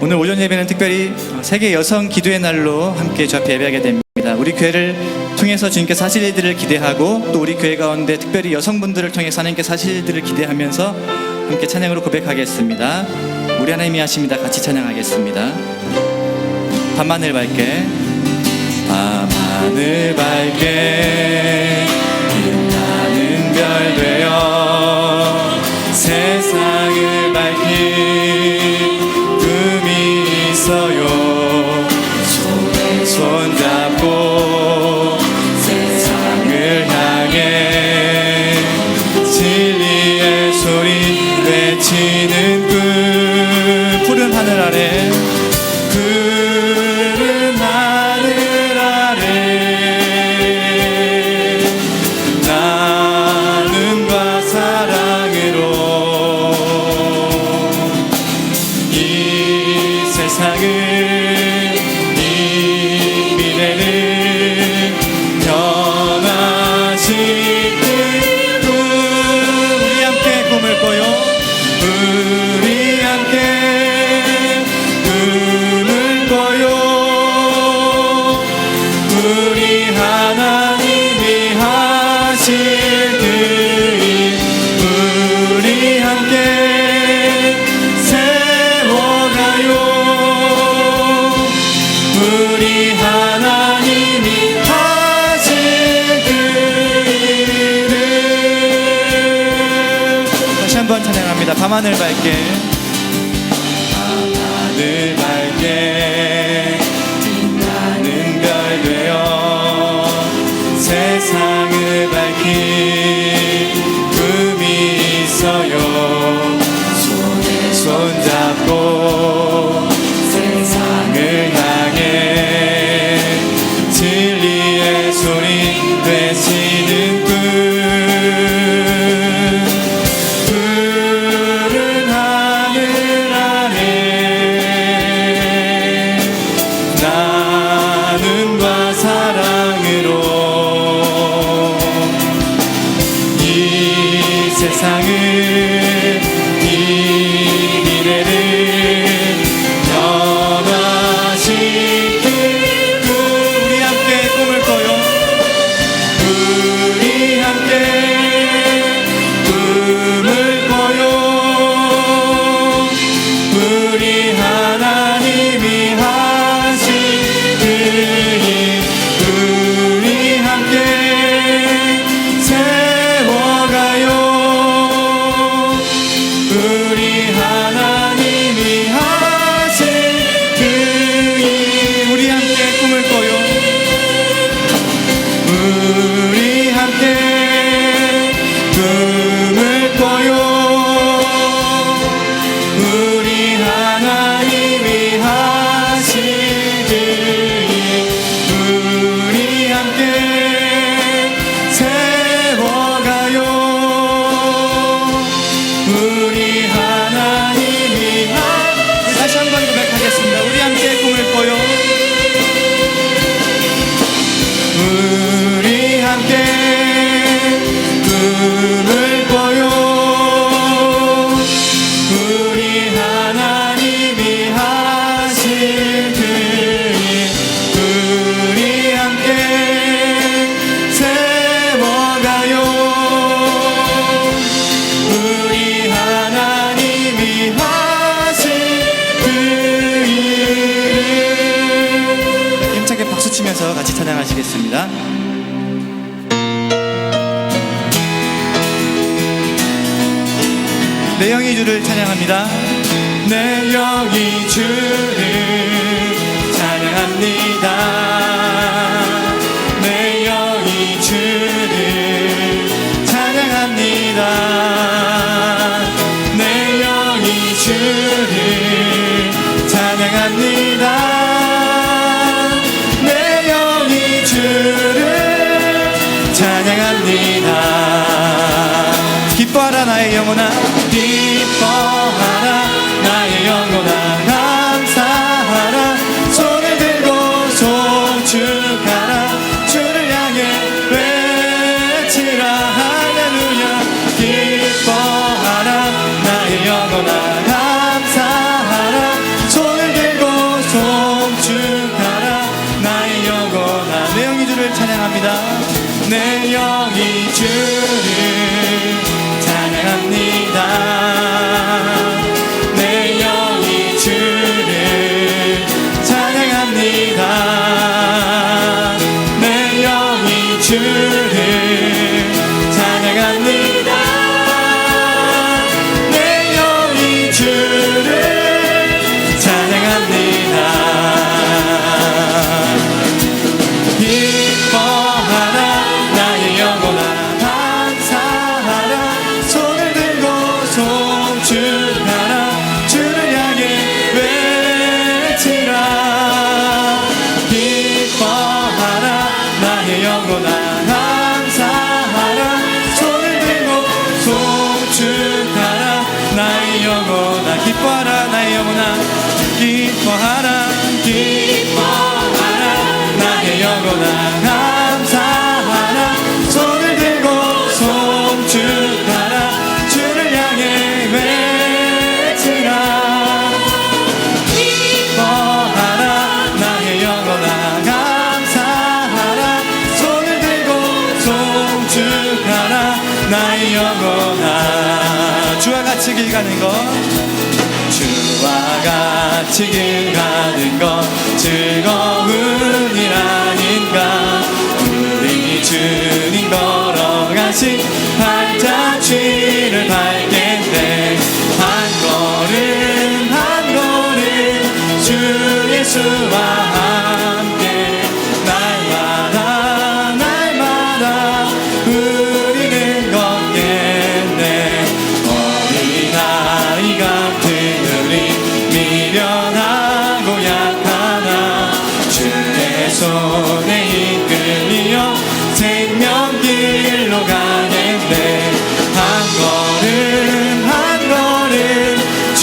오늘 오전 예배는 특별히 세계 여성 기도의 날로 함께 주 앞에 예배하게 됩니다. 우리 교회를 통해서 주님께서 하실 일들을 기대하고 또 우리 교회 가운데 특별히 여성분들을 통해서 하나님께서 하실 일들을 기대하면서 함께 찬양으로 고백하겠습니다. 우리 하나님이 하십니다. 같이 찬양하겠습니다. 밤하늘 밝게 밤하늘 밝게 빛나는 별 되어 세상을 밝힌 꿈이 있어요. 손에 손잡고 세상을 향해 진리의 소리 외치는 꿈. 푸른 하늘 아래 푸른 하늘 아래 나눔과 사랑으로 이 세상을 이 미래를 변화시킬 꿈. 우리 함께 꿈을 꿔요. 우리 함께 꿈을 꿔요. 우리 하나님이 하실 그 우리 함께 세워가요. 우리 하나님이 하실 그 일을. 다시 한번 찬양합니다. 밤하늘 밝게 밤하늘 밝게 빛나는 별 되어 세상을 밝힌 꿈이 있어요. 손에 손잡고 세상을 향해 진리의 소리 외치는 꿈. 푸른 하늘 아래 나눔과 사랑으로 이 세상을 이 미래를 변화시킬 꿈. 우리 함께 꿈을 꿔요. 우리 함께 꿈을 꿔요. 우리 하나님이 하신 그 일 우리 함께 세워가요. 우리 하나님이 하신 그 일 우리 함께 꿈을 꿔요. 우리 함께 꿈을 꿔요. 우리 하나님이 하신 그 일 우리 함께 세워가요. 우리 하나님이 다시 한번 고백하겠습니다. 우리 함께 꿈을 꿔요. 우리 함께 꿈을 꿔요. 우리 하나님이 하실 그 일 우리 함께 세워가요. 우리 하나님이 하실 그 일을. 힘차게 박수 치면서 같이 찬양하시겠습니다. 내 영이 주를 찬양합니다. 내 영이 주를 찬양합니다. 내 영이 주를 찬양합니다. 내 영이 주를 찬양합니다. 내 영이 주를 찬양합니다. 기뻐하라 나의 영혼아, 기뻐하라 나의 영혼아, 감사하라 손을 들고 송축하라 주를 향해 외치라 할렐루야. 기뻐하라 나의 영혼아, 감사하라 손을 가는 것 주와 같이 길 가는 것 즐거운 일 아닌가. 우리 주님 걸어가신 발자취를 밟겠네. 한 걸음 주 예수와 함께 날마다 날마다 우리는 걷겠네. 어린아이 같은 우리 미련하고 약하나 주의 손에 이끌리어 생명길로 가겠네. 한 걸음 주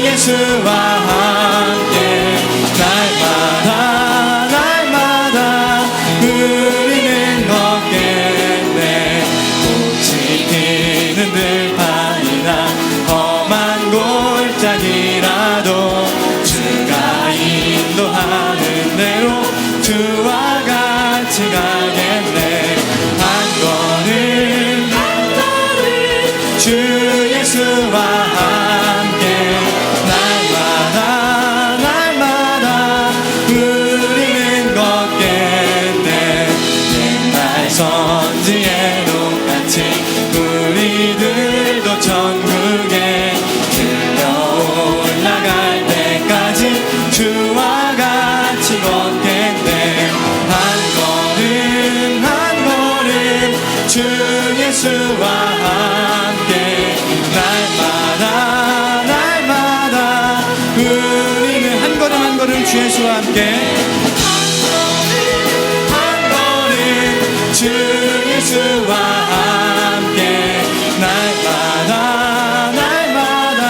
예수와 함께 날마다 날마다 우리는 걷겠네. 꽃이 피는 들판이나 험한 골짜기라도 주가 인도하는 대로 주와 같이 가겠네. 한 걸음 주 예수와 함께 날마다 날마다 우리는 걷겠네. 옛날 선지에 똑같이 우리들도 천국에 들려 올라갈 때까지 주와 같이 걷겠네. 한 걸음 주 예수와 함께 날마다 날마다 우리는 한 걸음 주 예수와 함께 한 걸음 주 예수와 함께 날마다 날마다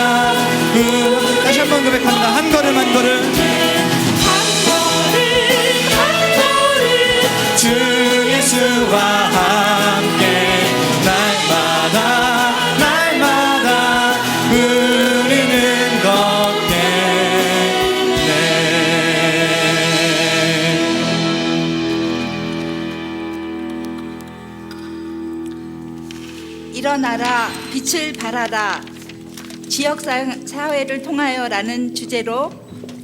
다시 한번 고백합니다. 한 걸음 주 예수와 함께 날마다 날마다 우리는 걷겠네. 일어나라 빛을 발하라 지역사회를 통하여라는 주제로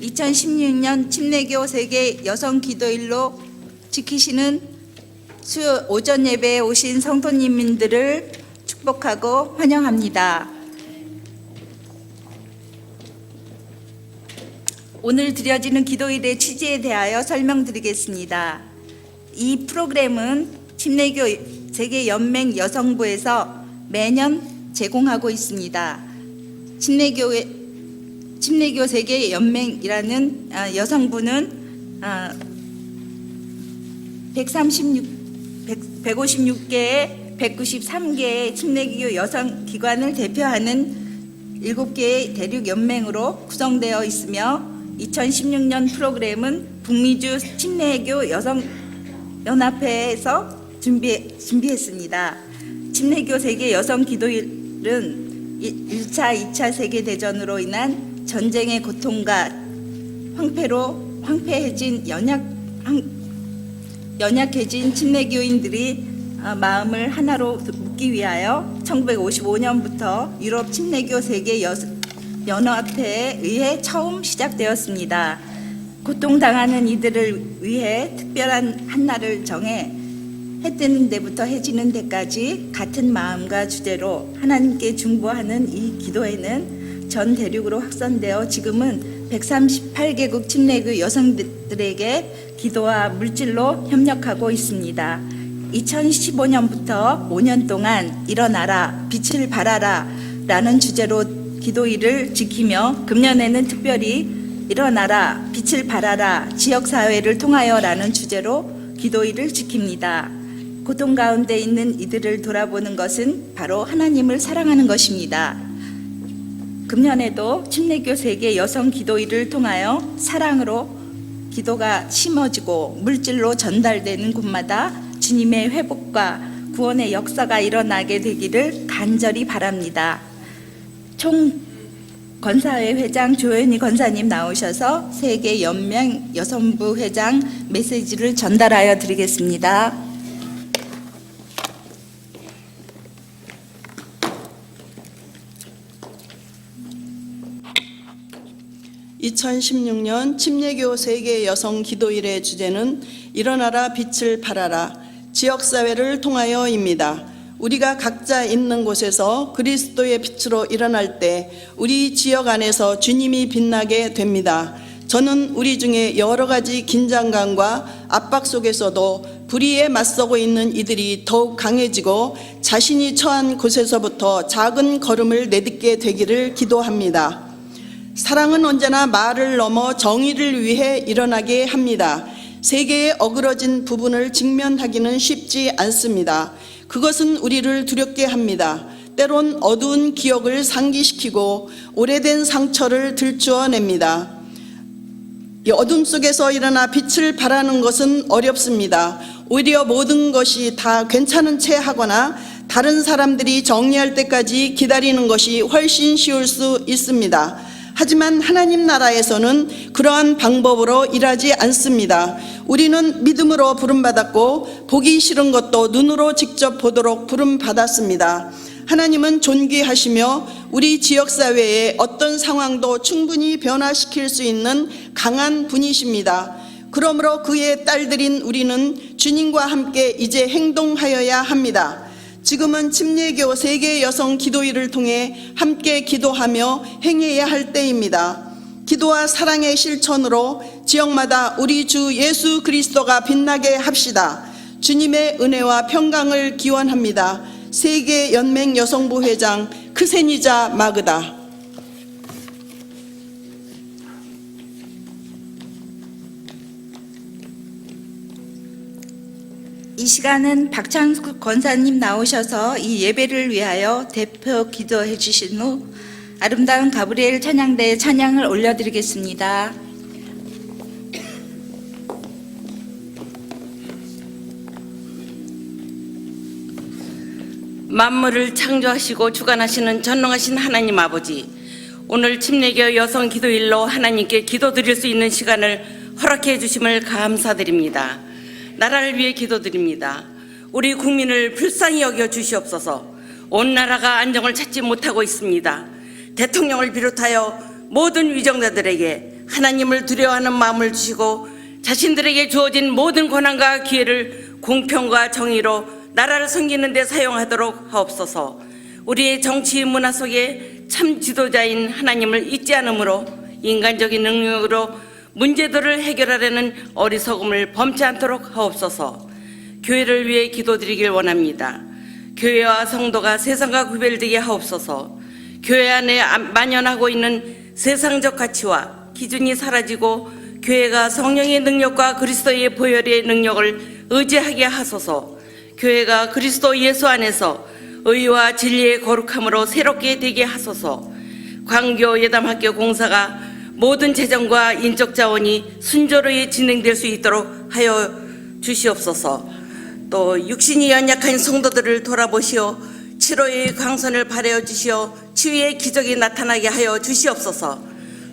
2016년 침례교 세계 여성 기도일로 지키시는 수요 오전 예배에 오신 성도님들을 축복하고 환영합니다. 오늘 드려지는 기도일의 취지에 대하여 설명드리겠습니다. 이 프로그램은 침례교 세계 연맹 여성부에서 매년 제공하고 있습니다. 침례교 세계 연맹이라는 여성부는 156개의 193개의 침례교 여성 기관을 대표하는 7개의 대륙 연맹으로 구성되어 있으며 2016년 프로그램은 북미주 침례교 여성 연합회에서 준비했습니다. 침례교 세계 여성 기도일은 1차, 2차 세계대전으로 인한 전쟁의 고통과 황폐로 황폐해진 연약해진 침례교인들이 마음을 하나로 묶기 위하여 1955년부터 유럽 침례교 세계 연합회에 의해 처음 시작되었습니다. 고통당하는 이들을 위해 특별한 한 날을 정해 해 뜨는 데부터 해 지는 데까지 같은 마음과 주제로 하나님께 중보하는 이 기도회는 전 대륙으로 확산되어 지금은 138개국 침례교 여성들에게 기도와 물질로 협력하고 있습니다. 2015년부터 5년 동안 일어나라 빛을 발하라 라는 주제로 기도일을 지키며 금년에는 특별히 일어나라 빛을 발하라 지역사회를 통하여 라는 주제로 기도일을 지킵니다. 고통 가운데 있는 이들을 돌아보는 것은 바로 하나님을 사랑하는 것입니다. 금년에도 침례교 세계 여성 기도일을 통하여 사랑으로 기도가 심어지고 물질로 전달되는 곳마다 주님의 회복과 구원의 역사가 일어나게 되기를 간절히 바랍니다. 총 권사회 회장 조현희 권사님 나오셔서 세계 연맹 여성부 회장 메시지를 전달하여 드리겠습니다. 2016년 침례교 세계 여성 기도일의 주제는 일어나라 빛을 발하라 지역사회를 통하여입니다. 우리가 각자 있는 곳에서 그리스도의 빛으로 일어날 때 우리 지역 안에서 주님이 빛나게 됩니다. 저는 우리 중에 여러 가지 긴장감과 압박 속에서도 불의에 맞서고 있는 이들이 더욱 강해지고 자신이 처한 곳에서부터 작은 걸음을 내딛게 되기를 기도합니다. 사랑은 언제나 말을 넘어 정의를 위해 일어나게 합니다. 세계의 어그러진 부분을 직면하기는 쉽지 않습니다. 그것은 우리를 두렵게 합니다. 때론 어두운 기억을 상기시키고 오래된 상처를 들추어냅니다. 이 어둠 속에서 일어나 빛을 발하는 것은 어렵습니다. 오히려 모든 것이 다 괜찮은 채 하거나 다른 사람들이 정리할 때까지 기다리는 것이 훨씬 쉬울 수 있습니다. 하지만 하나님 나라에서는 그러한 방법으로 일하지 않습니다. 우리는 믿음으로 부름받았고 보기 싫은 것도 눈으로 직접 보도록 부름받았습니다. 하나님은 존귀하시며 우리 지역사회의 어떤 상황도 충분히 변화시킬 수 있는 강한 분이십니다. 그러므로 그의 딸들인 우리는 주님과 함께 이제 행동하여야 합니다. 지금은 침례교 세계 여성 기도일을 통해 함께 기도하며 행해야 할 때입니다. 기도와 사랑의 실천으로 지역마다 우리 주 예수 그리스도가 빛나게 합시다. 주님의 은혜와 평강을 기원합니다. 세계 연맹 여성부 회장 크세니자 마그다. 이 시간은 박창숙 권사님 나오셔서 이 예배를 위하여 대표 기도해 주신 후 아름다운 가브리엘 찬양대의 찬양을 올려드리겠습니다. 만물을 창조하시고 주관하시는 전능하신 하나님 아버지, 오늘 침례교 여성 기도일로 하나님께 기도드릴 수 있는 시간을 허락해 주심을 감사드립니다. 나라를 위해 기도드립니다. 우리 국민을 불쌍히 여겨 주시옵소서. 온 나라가 안정을 찾지 못하고 있습니다. 대통령을 비롯하여 모든 위정자들에게 하나님을 두려워하는 마음을 주시고 자신들에게 주어진 모든 권한과 기회를 공평과 정의로 나라를 섬기는 데 사용하도록 하옵소서. 우리의 정치 문화 속에 참 지도자인 하나님을 잊지 않으므로 인간적인 능력으로 문제들을 해결하려는 어리석음을 범치 않도록 하옵소서. 교회를 위해 기도드리길 원합니다. 교회와 성도가 세상과 구별되게 하옵소서. 교회 안에 만연하고 있는 세상적 가치와 기준이 사라지고 교회가 성령의 능력과 그리스도의 보혈의 능력을 의지하게 하소서. 교회가 그리스도 예수 안에서 의와 진리의 거룩함으로 새롭게 되게 하소서. 광교 예담학교 공사가 모든 재정과 인적 자원이 순조롭게 진행될 수 있도록 하여 주시옵소서. 또 육신이 연약한 성도들을 돌아보시어 치료의 광선을 발하여 주시어 치유의 기적이 나타나게 하여 주시옵소서.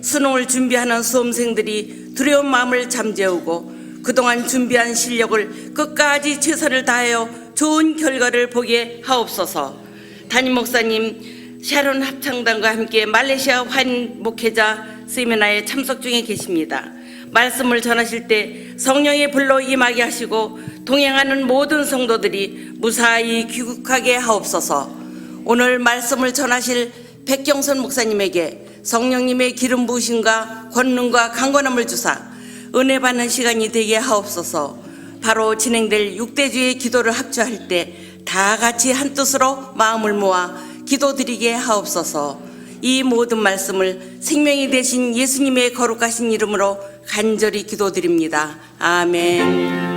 수능을 준비하는 수험생들이 두려운 마음을 잠재우고 그동안 준비한 실력을 끝까지 최선을 다하여 좋은 결과를 보게 하옵소서. 담임 목사님 샤론 합창단과 함께 말레이시아 환 목회자 세미나에 참석 중에 계십니다. 말씀을 전하실 때 성령의 불로 임하게 하시고 동행하는 모든 성도들이 무사히 귀국하게 하옵소서. 오늘 말씀을 전하실 백경선 목사님에게 성령님의 기름 부으심과 권능과 강건함을 주사 은혜 받는 시간이 되게 하옵소서. 바로 진행될 6대주의 기도를 합주할 때 다 같이 한 뜻으로 마음을 모아 기도드리게 하옵소서. 이 모든 말씀을 생명이 되신 예수님의 거룩하신 이름으로 간절히 기도드립니다. 아멘.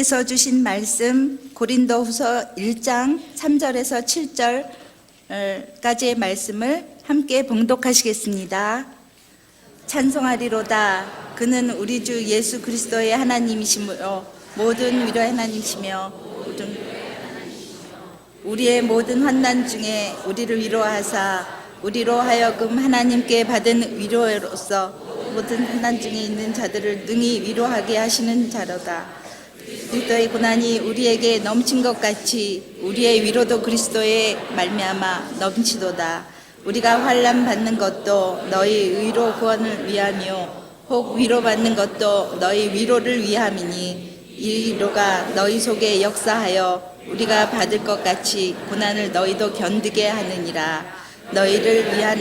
하나님께서 주신 말씀 고린도후서 1장 3절에서 7절까지의 말씀을 함께 봉독하시겠습니다. 찬송하리로다. 그는 우리 주 예수 그리스도의 하나님이시며 모든 위로의 하나님이시며 우리의 모든 환난 중에 우리를 위로하사 우리로 하여금 하나님께 받은 위로로서 모든 환난 중에 있는 자들을 능히 위로하게 하시는 자로다. 그리스도의 고난이 우리에게 넘친 것 같이 우리의 위로도 그리스도의 말미암아 넘치도다. 우리가 환난 받는 것도 너희 의로 구원을 위하며 혹 위로받는 것도 너희 위로를 위함이니 이 위로가 너희 속에 역사하여 우리가 받을 것 같이 고난을 너희도 견디게 하느니라. 너희를 위한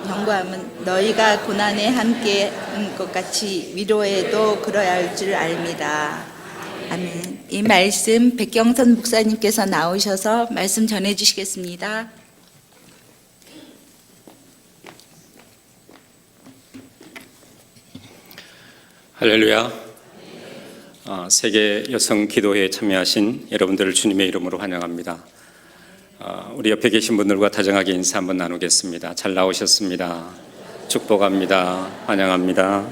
경고함은 너희가 고난에 함께한 것 같이 위로에도 그러야 할 줄 압니다. 아멘. 이 말씀 백경선 목사님께서 나오셔서 말씀 전해 주시겠습니다. 할렐루야. 세계 여성 기도회에 참여하신 여러분들을 주님의 이름으로 환영합니다. 우리 옆에 계신 분들과 다정하게 인사 한번 나누겠습니다. 잘 나오셨습니다. 축복합니다. 환영합니다.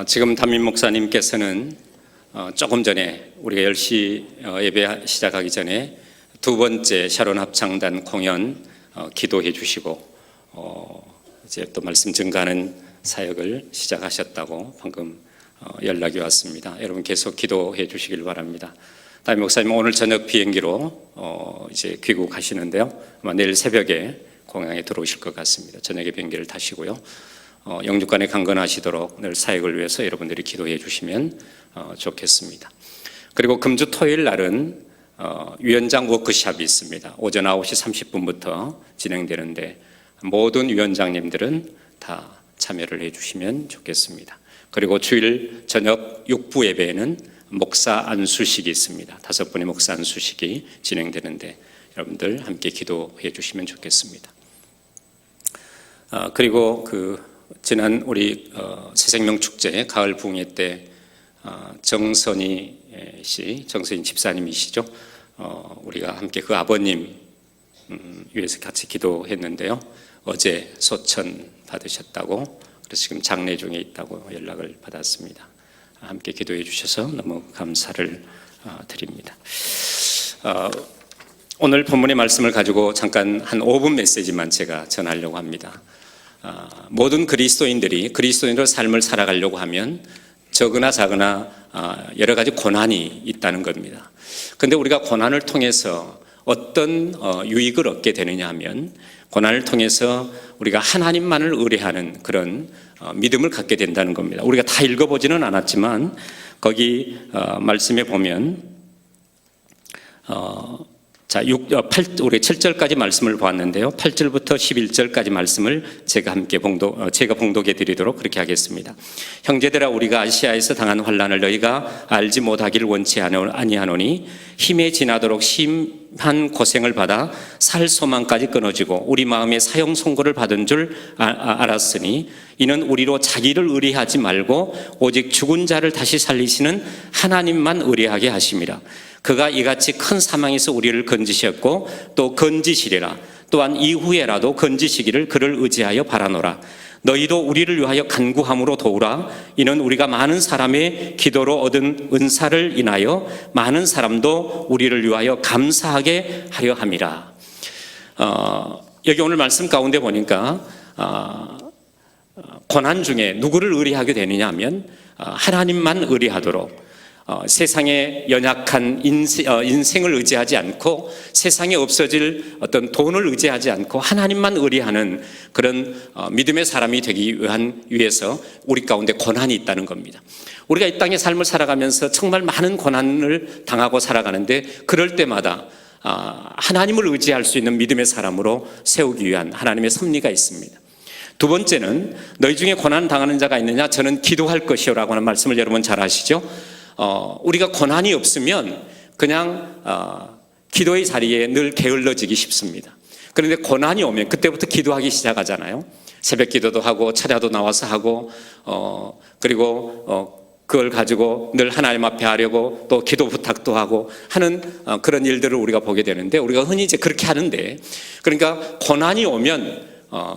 지금 담임 목사님께서는 조금 전에 우리가 10시 예배 시작하기 전에 두 번째 샤론 합창단 공연 기도해 주시고 이제 또 말씀 증가하는 사역을 시작하셨다고 방금 연락이 왔습니다. 여러분 계속 기도해 주시길 바랍니다. 담임 목사님 오늘 저녁 비행기로 이제 귀국하시는데요. 아마 내일 새벽에 공항에 들어오실 것 같습니다. 저녁에 비행기를 타시고요. 영육간에 강건하시도록 늘 사역을 위해서 여러분들이 기도해 주시면 좋겠습니다. 그리고 금주 토요일 날은 위원장 워크숍이 있습니다. 오전 9시 30분부터 진행되는데 모든 위원장님들은 다 참여를 해 주시면 좋겠습니다. 그리고 주일 저녁 6부 예배에는 목사 안수식이 있습니다. 5분의 목사 안수식이 진행되는데 여러분들 함께 기도해 주시면 좋겠습니다. 그리고 지난 우리 새생명 축제 가을 부흥회 때 정선희 집사님이시죠. 우리가 함께 그 아버님 위해서 같이 기도했는데요. 어제 소천 받으셨다고 그래서 지금 장례 중에 있다고 연락을 받았습니다. 함께 기도해 주셔서 너무 감사를 드립니다. 오늘 본문의 말씀을 가지고 잠깐 한 5분 메시지만 제가 전하려고 합니다. 모든 그리스도인으로 삶을 살아가려고 하면 적으나 작으나 여러 가지 고난이 있다는 겁니다. 그런데 우리가 고난을 통해서 어떤 유익을 얻게 되느냐 하면 고난을 통해서 우리가 하나님만을 의뢰하는 그런 믿음을 갖게 된다는 겁니다. 우리가 다 읽어보지는 않았지만 거기 말씀에 보면 우리가 7절까지 말씀을 보았는데요. 8절부터 11절까지 말씀을 제가 봉독해 드리도록 그렇게 하겠습니다. 형제들아 우리가 아시아에서 당한 환난을 너희가 알지 못하기를 원치 아니하노니 힘에 지나도록 심한 고생을 받아 살 소망까지 끊어지고 우리 마음에 사형 선고를 받은 줄 알았으니 이는 우리로 자기를 의뢰하지 말고 오직 죽은 자를 다시 살리시는 하나님만 의뢰하게 하심이라. 그가 이같이 큰 사망에서 우리를 건지셨고 또 건지시리라. 또한 이후에라도 건지시기를 그를 의지하여 바라노라. 너희도 우리를 위하여 간구함으로 도우라. 이는 우리가 많은 사람의 기도로 얻은 은사를 인하여 많은 사람도 우리를 위하여 감사하게 하려 함이라. 여기 오늘 말씀 가운데 보니까 고난 중에 누구를 의뢰하게 되느냐 하면 하나님만 의뢰하도록 세상의 연약한 인생을 의지하지 않고 세상에 없어질 어떤 돈을 의지하지 않고 하나님만 의뢰하는 그런 믿음의 사람이 되기 위해서 우리 가운데 고난이 있다는 겁니다. 우리가 이 땅의 삶을 살아가면서 정말 많은 고난을 당하고 살아가는데 그럴 때마다 하나님을 의지할 수 있는 믿음의 사람으로 세우기 위한 하나님의 섭리가 있습니다. 두 번째는 너희 중에 고난 당하는 자가 있느냐 저는 기도할 것이요라고 하는 말씀을 여러분 잘 아시죠? 우리가 고난이 없으면 그냥 기도의 자리에 늘 게을러지기 쉽습니다. 그런데 고난이 오면 그때부터 기도하기 시작하잖아요. 새벽 기도도 하고 차례도 나와서 하고 그리고 그걸 가지고 늘 하나님 앞에 하려고 또 기도 부탁도 하고 하는 그런 일들을 우리가 보게 되는데, 우리가 흔히 이제 그렇게 하는데, 그러니까 고난이 오면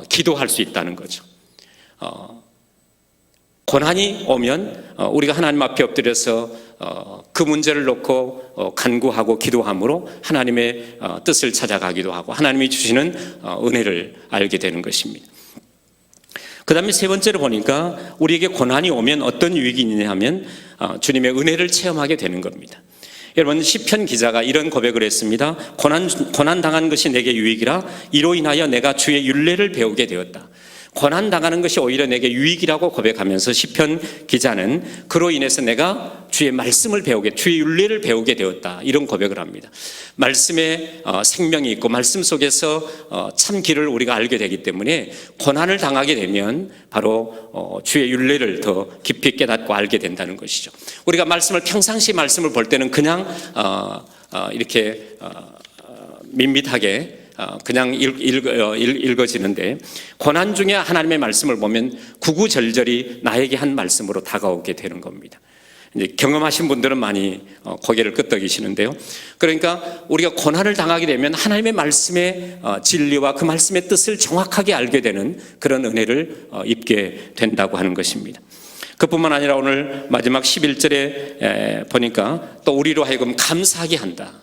기도할 수 있다는 거죠. 고난이 오면 우리가 하나님 앞에 엎드려서 그 문제를 놓고 간구하고 기도함으로 하나님의 뜻을 찾아가기도 하고 하나님이 주시는 은혜를 알게 되는 것입니다. 그 다음에 세 번째로 보니까 우리에게 고난이 오면 어떤 유익이 있느냐 하면 주님의 은혜를 체험하게 되는 겁니다. 여러분, 시편 기자가 이런 고백을 했습니다. 고난 당한 것이 내게 유익이라 이로 인하여 내가 주의 율례를 배우게 되었다. 고난 당하는 것이 오히려 내게 유익이라고 고백하면서 시편 기자는 그로 인해서 내가 주의 말씀을 배우게, 주의 율례를 배우게 되었다, 이런 고백을 합니다. 말씀에 생명이 있고 말씀 속에서 참 길을 우리가 알게 되기 때문에 고난을 당하게 되면 바로 주의 율례를 더 깊이 깨닫고 알게 된다는 것이죠. 우리가 말씀을 평상시 말씀을 볼 때는 그냥 이렇게 밋밋하게 그냥 읽어지는데, 고난 중에 하나님의 말씀을 보면 구구절절히 나에게 한 말씀으로 다가오게 되는 겁니다. 이제 경험하신 분들은 많이 고개를 끄덕이시는데요. 그러니까 우리가 고난을 당하게 되면 하나님의 말씀의 진리와 그 말씀의 뜻을 정확하게 알게 되는 그런 은혜를 입게 된다고 하는 것입니다. 그뿐만 아니라 오늘 마지막 11절에 보니까 또 우리로 하여금 감사하게 한다.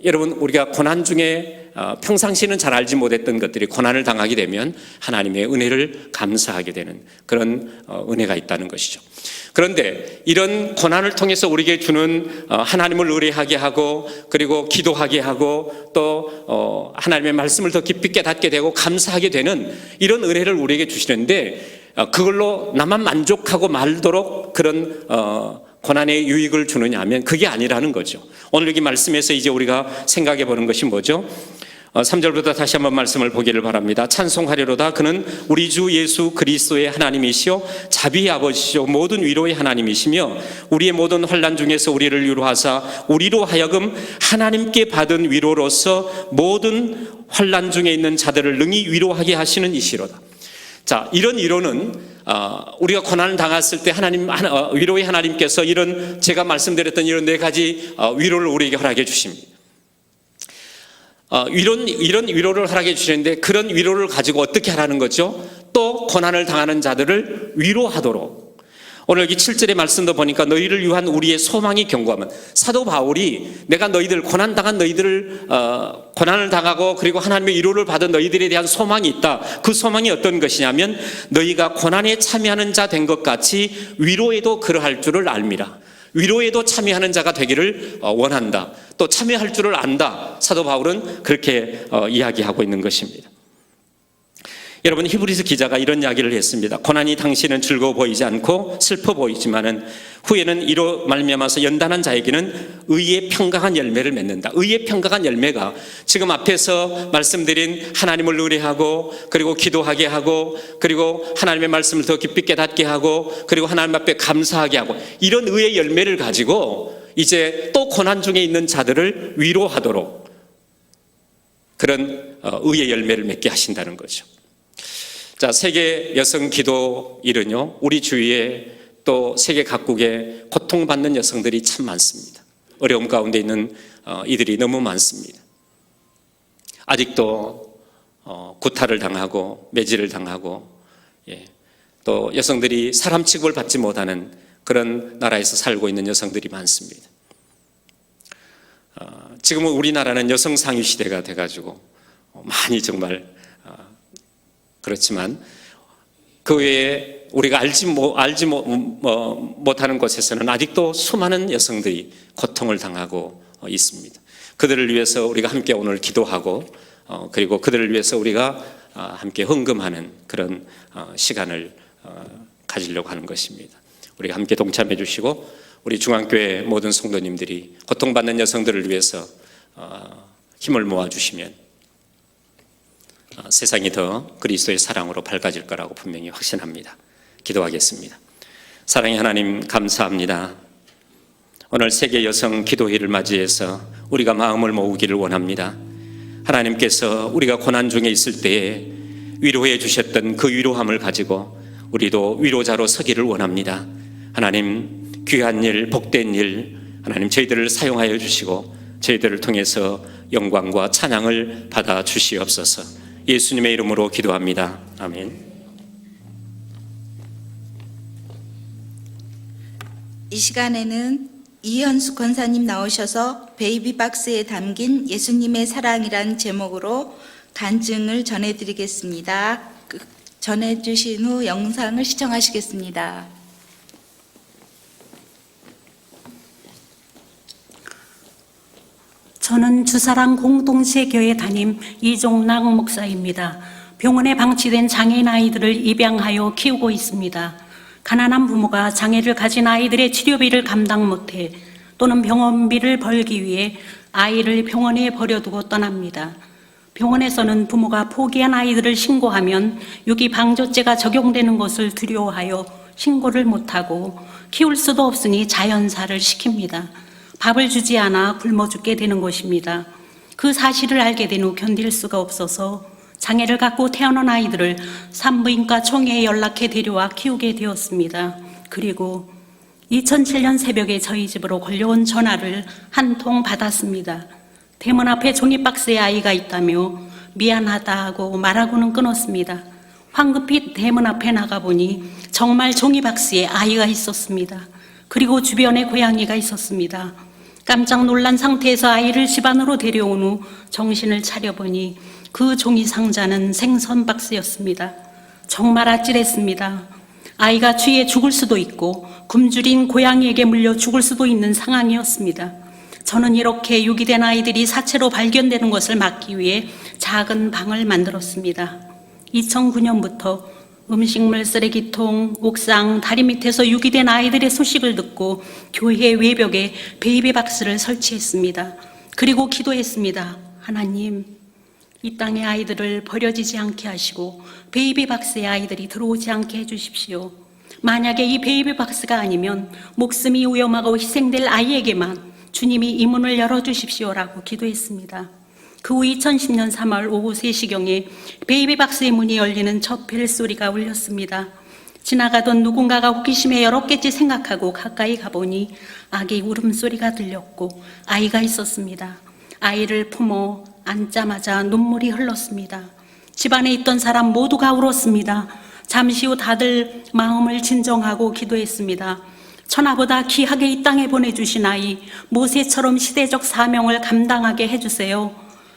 여러분, 우리가 고난 중에 평상시는 잘 알지 못했던 것들이 고난을 당하게 되면 하나님의 은혜를 감사하게 되는 그런 은혜가 있다는 것이죠. 그런데 이런 고난을 통해서 우리에게 주는 하나님을 의뢰하게 하고 그리고 기도하게 하고 또 하나님의 말씀을 더 깊이 깨닫게 되고 감사하게 되는 이런 은혜를 우리에게 주시는데, 그걸로 나만 만족하고 말도록 그런 고난의 유익을 주느냐 하면 그게 아니라는 거죠. 오늘 여기 말씀에서 이제 우리가 생각해 보는 것이 뭐죠? 3절부터 다시 한번 말씀을 보기를 바랍니다. 찬송하리로다. 그는 우리 주 예수 그리스도의 하나님이시요 자비의 아버지시요 모든 위로의 하나님이시며 우리의 모든 환난 중에서 우리를 위로하사 우리로 하여금 하나님께 받은 위로로서 모든 환난 중에 있는 자들을 능히 위로하게 하시는 이시로다. 자, 이런 위로는 우리가 고난을 당했을 때 위로의 하나님께서 이런 제가 말씀드렸던 이런 네 가지 위로를 우리에게 허락해 주십니다. 이런 위로를 허락해 주시는데, 그런 위로를 가지고 어떻게 하라는 거죠? 또 고난을 당하는 자들을 위로하도록. 오늘 여기 7절의 말씀도 보니까 너희를 위한 우리의 소망이 견고하면, 사도 바울이 내가 너희들 고난당한 너희들을 고난을 당하고 그리고 하나님의 위로를 받은 너희들에 대한 소망이 있다. 그 소망이 어떤 것이냐면 너희가 고난에 참여하는 자 된 것 같이 위로에도 그러할 줄을 알미라. 위로에도 참여하는 자가 되기를 원한다. 또 참여할 줄을 안다. 사도 바울은 그렇게 이야기하고 있는 것입니다. 여러분, 히브리서 기자가 이런 이야기를 했습니다. 고난이 당신은 즐거워 보이지 않고 슬퍼 보이지만은 후에는 이로 말미암아서 연단한 자에게는 의의 평강한 열매를 맺는다. 의의 평강한 열매가 지금 앞에서 말씀드린 하나님을 의뢰하고 그리고 기도하게 하고 그리고 하나님의 말씀을 더 깊이 깨닫게 하고 그리고 하나님 앞에 감사하게 하고, 이런 의의 열매를 가지고 이제 또 고난 중에 있는 자들을 위로하도록 그런 의의 열매를 맺게 하신다는 거죠. 자, 세계 여성 기도일은요, 우리 주위에 또 세계 각국에 고통받는 여성들이 참 많습니다. 어려움 가운데 있는 이들이 너무 많습니다. 아직도 구타를 당하고 매질을 당하고, 또 여성들이 사람 취급을 받지 못하는 그런 나라에서 살고 있는 여성들이 많습니다. 지금은 우리나라는 여성 상위 시대가 돼가지고 많이 정말 그렇지만 그 외에 우리가 알지 못하는 곳에서는 아직도 수많은 여성들이 고통을 당하고 있습니다. 그들을 위해서 우리가 함께 오늘 기도하고 그리고 그들을 위해서 우리가 함께 헌금하는 그런 시간을 가지려고 하는 것입니다. 우리가 함께 동참해 주시고 우리 중앙교회 모든 성도님들이 고통받는 여성들을 위해서 힘을 모아주시면 세상이 더 그리스도의 사랑으로 밝아질 거라고 분명히 확신합니다. 기도하겠습니다. 사랑의 하나님, 감사합니다. 오늘 세계 여성 기도회를 맞이해서 우리가 마음을 모으기를 원합니다. 하나님께서 우리가 고난 중에 있을 때에 위로해 주셨던 그 위로함을 가지고 우리도 위로자로 서기를 원합니다. 하나님, 귀한 일, 복된 일, 하나님 저희들을 사용하여 주시고 저희들을 통해서 영광과 찬양을 받아 주시옵소서. 예수님의 이름으로 기도합니다. 아멘. 이 시간에는 이현숙 권사님 나오셔서 베이비박스에 담긴 예수님의 사랑이란 제목으로 간증을 전해드리겠습니다. 전해주신 후 영상을 시청하시겠습니다. 저는 주사랑 공동체 교회 담임 이종락 목사입니다. 병원에 방치된 장애인 아이들을 입양하여 키우고 있습니다. 가난한 부모가 장애를 가진 아이들의 치료비를 감당 못해 또는 병원비를 벌기 위해 아이를 병원에 버려두고 떠납니다. 병원에서는 부모가 포기한 아이들을 신고하면 유기방조죄가 적용되는 것을 두려워하여 신고를 못하고 키울 수도 없으니 자연사를 시킵니다. 밥을 주지 않아 굶어 죽게 되는 것입니다. 그 사실을 알게 된 후 견딜 수가 없어서 장애를 갖고 태어난 아이들을 산부인과 총회에 연락해 데려와 키우게 되었습니다. 그리고 2007년 새벽에 저희 집으로 걸려온 전화를 한 통 받았습니다. 대문 앞에 종이박스에 아이가 있다며 미안하다 하고 말하고는 끊었습니다. 황급히 대문 앞에 나가보니 정말 종이박스에 아이가 있었습니다. 그리고 주변에 고양이가 있었습니다. 깜짝 놀란 상태에서 아이를 집 안으로 데려온 후 정신을 차려보니 그 종이 상자는 생선 박스였습니다. 정말 아찔했습니다. 아이가 추위에 죽을 수도 있고 굶주린 고양이에게 물려 죽을 수도 있는 상황이었습니다. 저는 이렇게 유기된 아이들이 사체로 발견되는 것을 막기 위해 작은 방을 만들었습니다. 2009년부터 음식물 쓰레기통, 옥상, 다리 밑에서 유기된 아이들의 소식을 듣고 교회 외벽에 베이비박스를 설치했습니다. 그리고 기도했습니다. 하나님, 이 땅의 아이들을 버려지지 않게 하시고 베이비박스에 아이들이 들어오지 않게 해주십시오. 만약에 이 베이비박스가 아니면 목숨이 위험하고 희생될 아이에게만 주님이 이 문을 열어주십시오라고 기도했습니다. 그 후 2010년 3월 오후 3시경에 베이비박스의 문이 열리는 첫 벨소리가 울렸습니다. 지나가던 누군가가 호기심에 열었겠지 생각하고 가까이 가보니 아기 울음소리가 들렸고 아이가 있었습니다. 아이를 품어 앉자마자 눈물이 흘렀습니다. 집안에 있던 사람 모두가 울었습니다. 잠시 후 다들 마음을 진정하고 기도했습니다. 천하보다 귀하게 이 땅에 보내주신 아이, 모세처럼 시대적 사명을 감당하게 해주세요.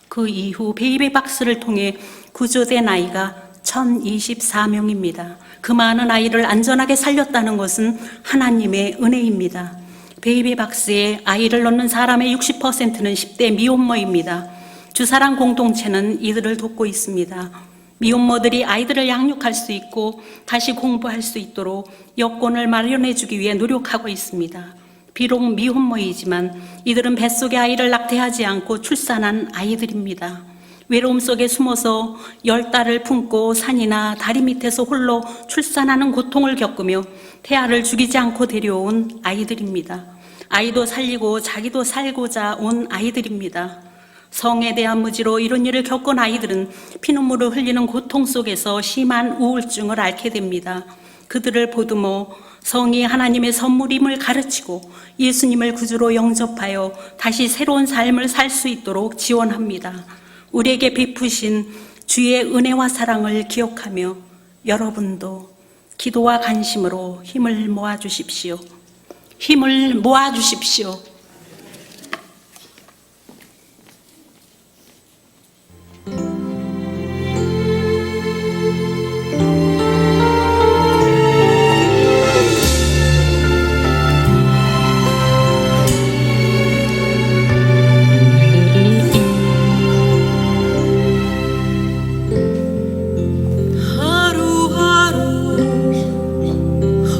그 이후 베이비박스를 통해 구조된 아이가 1024명입니다. 그 많은 아이를 안전하게 살렸다는 것은 하나님의 은혜입니다. 베이비박스에 아이를 넣는 사람의 60%는 10대 미혼모입니다. 주사랑 공동체는 이들을 돕고 있습니다. 미혼모들이 아이들을 양육할 수 있고 다시 공부할 수 있도록 여건을 마련해 주기 위해 노력하고 있습니다. 비록 미혼모이지만 이들은 뱃속에 아이를 낙태하지 않고 출산한 아이들입니다. 외로움 속에 숨어서 10달을 품고 산이나 다리 밑에서 홀로 출산하는 고통을 겪으며 태아를 죽이지 않고 데려온 아이들입니다. 아이도 살리고 자기도 살고자 온 아이들입니다. 성에 대한 무지로 이런 일을 겪은 아이들은 피눈물을 흘리는 고통 속에서 심한 우울증을 앓게 됩니다. 그들을 보듬어 성이 하나님의 선물임을 가르치고 예수님을 구주로 영접하여 다시 새로운 삶을 살 수 있도록 지원합니다. 우리에게 베푸신 주의 은혜와 사랑을 기억하며 여러분도 기도와 관심으로 힘을 모아주십시오. 힘을 모아주십시오.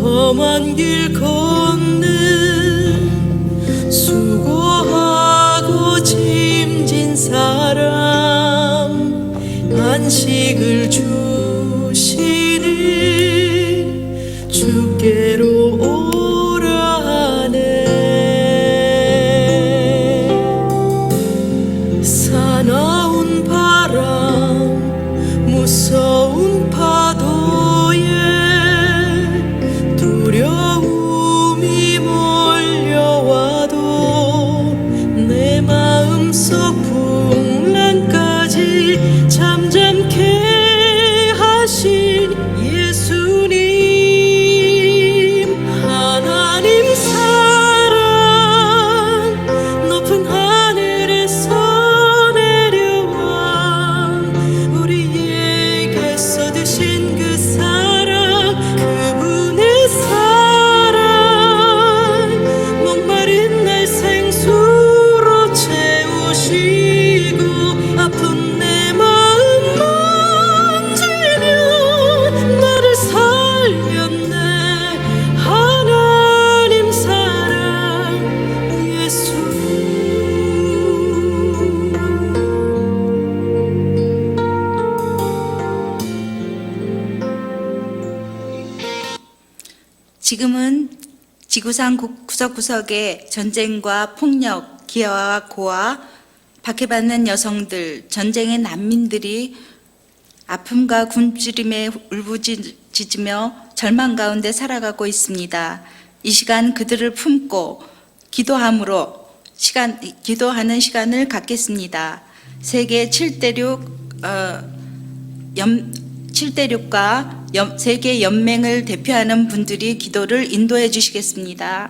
험한 길 걷는 지금은 지구상 구석구석에 전쟁과 폭력, 기아와 고아, 박해받는 여성들, 전쟁의 난민들이 아픔과 굶주림에 울부짖으며 절망 가운데 살아가고 있습니다. 이 시간 그들을 품고 기도하는 시간을 갖겠습니다. 세계 7대륙과 세계 연맹을 대표하는 분들이 기도를 인도해 주시겠습니다.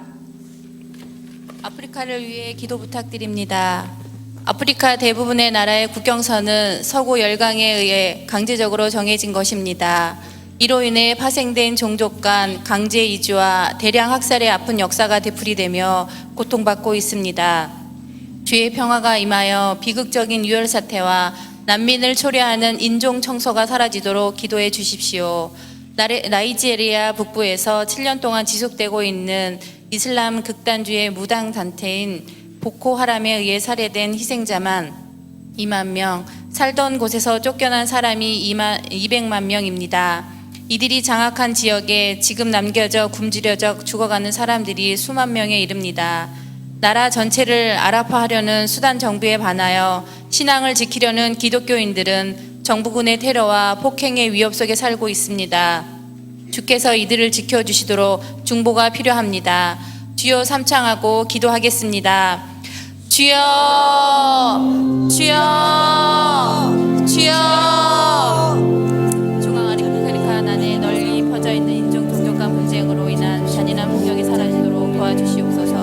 아프리카를 위해 기도 부탁드립니다. 아프리카 대부분의 나라의 국경선은 서구 열강에 의해 강제적으로 정해진 것입니다. 이로 인해 파생된 종족 간 강제 이주와 대량 학살의 아픈 역사가 되풀이되며 고통받고 있습니다. 주의 평화가 임하여 비극적인 유혈 사태와 난민을 초래하는 인종 청소가 사라지도록 기도해 주십시오. 나이지리아 북부에서 7년 동안 지속되고 있는 이슬람 극단주의 무당 단체인 보코하람에 의해 살해된 희생자만 2만 명, 살던 곳에서 쫓겨난 사람이 200만 명입니다. 이들이 장악한 지역에 지금 남겨져 굶주려져 죽어가는 사람들이 수만 명에 이릅니다. 나라 전체를 아랍화하려는 수단 정부에 반하여 신앙을 지키려는 기독교인들은 정부군의 테러와 폭행의 위협 속에 살고 있습니다. 주께서 이들을 지켜주시도록 중보가 필요합니다. 주여 삼창하고 기도하겠습니다. 주여, 주여, 주여. 중앙 아프리카 난에 널리 퍼져 있는 인종 종족 간 분쟁으로 인한 잔인한 폭력이 사라지도록 도와주시옵소서.